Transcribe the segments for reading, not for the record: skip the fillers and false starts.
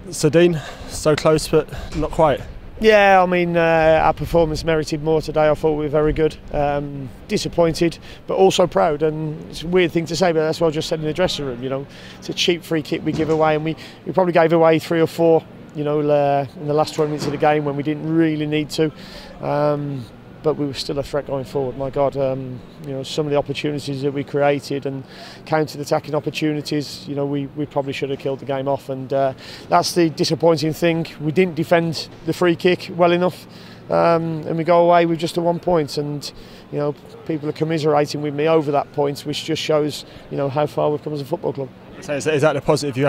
Sadine, so close but not quite. Yeah, I mean, our performance merited more today. I thought we were very good. Disappointed, but also proud. And it's a weird thing to say, but that's what I just said in the dressing room. You know, it's a cheap free kick we give away, and we probably gave away 3 or 4. You know, in the last 20 minutes of the game when we didn't really need to. But we were still a threat going forward. My God, you know, some of the opportunities that we created and counter-attacking opportunities, you know, we probably should have killed the game off, and that's the disappointing thing. We didn't defend the free kick well enough, and we go away with just a 1 point, and you know, people are commiserating with me over that point, which just shows, you know, how far we've come as a football club. So is that the positive you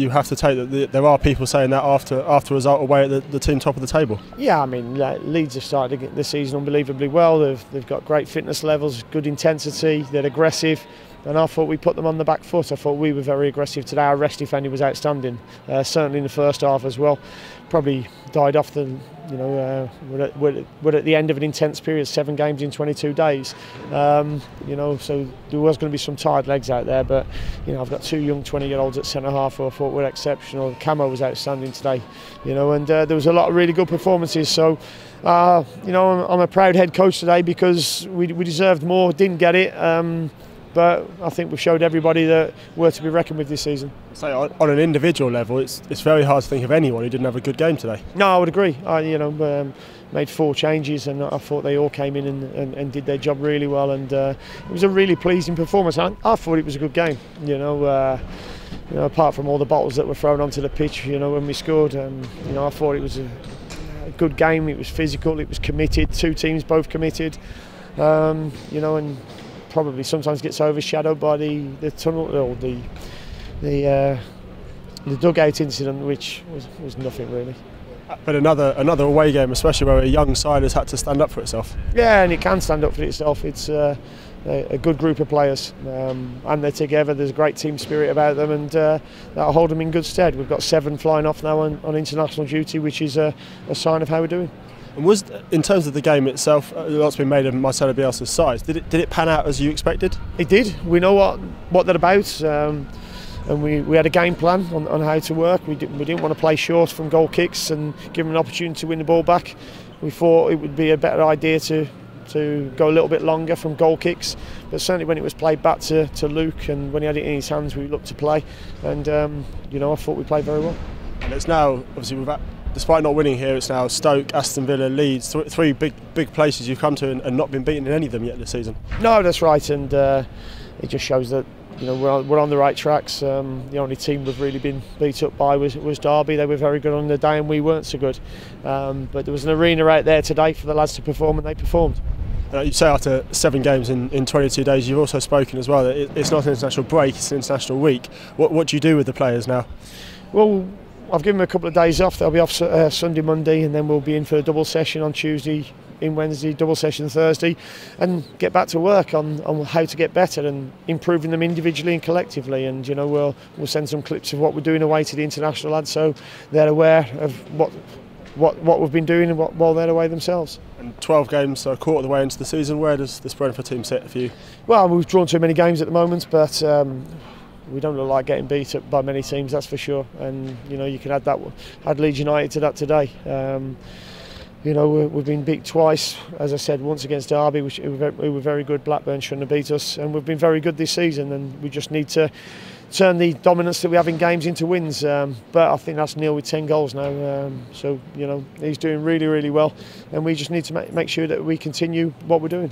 have to take, that there are people saying that after a result away at the team top of the table? Yeah, I mean, Leeds have started the season unbelievably well. They've got great fitness levels, good intensity, they're aggressive, and I thought we put them on the back foot. I thought we were very aggressive today. Our rest defending was outstanding, certainly in the first half as well. Probably died off the, you know, we're at the end of an intense period, 7 games in 22 days. You know, so there was going to be some tired legs out there, but you know, I've got 2 young 20-year-olds at centre half who I thought were exceptional. Camo was outstanding today, you know, and there was a lot of really good performances. So, you know, I'm a proud head coach today because we deserved more, didn't get it. But I think we've showed everybody that we're to be reckoned with this season. So on an individual level, it's very hard to think of anyone who didn't have a good game today. No, I would agree. I, you know, made 4 changes, and I thought they all came in and did their job really well. And it was a really pleasing performance. I thought it was a good game. You know, apart from all the bottles that were thrown onto the pitch, you know, when we scored, you know, I thought it was a good game. It was physical. It was committed. 2 teams both committed. You know, and probably sometimes gets overshadowed by the tunnel or the dugout incident, which was nothing really. But another away game, especially where a young side has had to stand up for itself. Yeah, and it can stand up for itself. It's a good group of players, and they're together. There's a great team spirit about them, and that'll hold them in good stead. We've got 7 flying off now on international duty, which is a sign of how we're doing. And was, in terms of the game itself, a lot's been made of Marcelo Bielsa's size. Did it pan out as you expected? It did. We know what they're about, and we had a game plan on how to work. We didn't want to play short from goal kicks and give them an opportunity to win the ball back. We thought it would be a better idea to go a little bit longer from goal kicks, but certainly when it was played back to Luke and when he had it in his hands, we looked to play, and you know, I thought we played very well. And it's now, obviously, despite not winning here, it's now Stoke, Aston Villa, Leeds, 3 big places you've come to and not been beaten in any of them yet this season. No, that's right, and it just shows that, you know, we're on the right tracks. The only team we've really been beat up by was Derby. They were very good on the day and we weren't so good. But there was an arena out there today for the lads to perform, and they performed. You say after 7 games in 22 days, you've also spoken as well that it's not an international break, it's an international week. What do you do with the players now? Well, I've given them a couple of days off. They'll be off Sunday, Monday, and then we'll be in for a double session on Tuesday, in Wednesday, double session Thursday, and get back to work on how to get better and improving them individually and collectively. And you know, we'll send some clips of what we're doing away to the international lads, so they're aware of what we've been doing and while they're away themselves. And 12 games, so a quarter of the way into the season. Where does this Brentford team sit for you? Well, we've drawn too many games at the moment, but we don't look like getting beat up by many teams, that's for sure. And you know, you can add Leeds United to that today. You know, we've been beat twice, as I said, once against Derby, which we were very good. Blackburn shouldn't have beat us, and we've been very good this season, and we just need to turn the dominance that we have in games into wins. But I think that's Neil with 10 goals now, so you know, he's doing really, really well, and we just need to make sure that we continue what we're doing.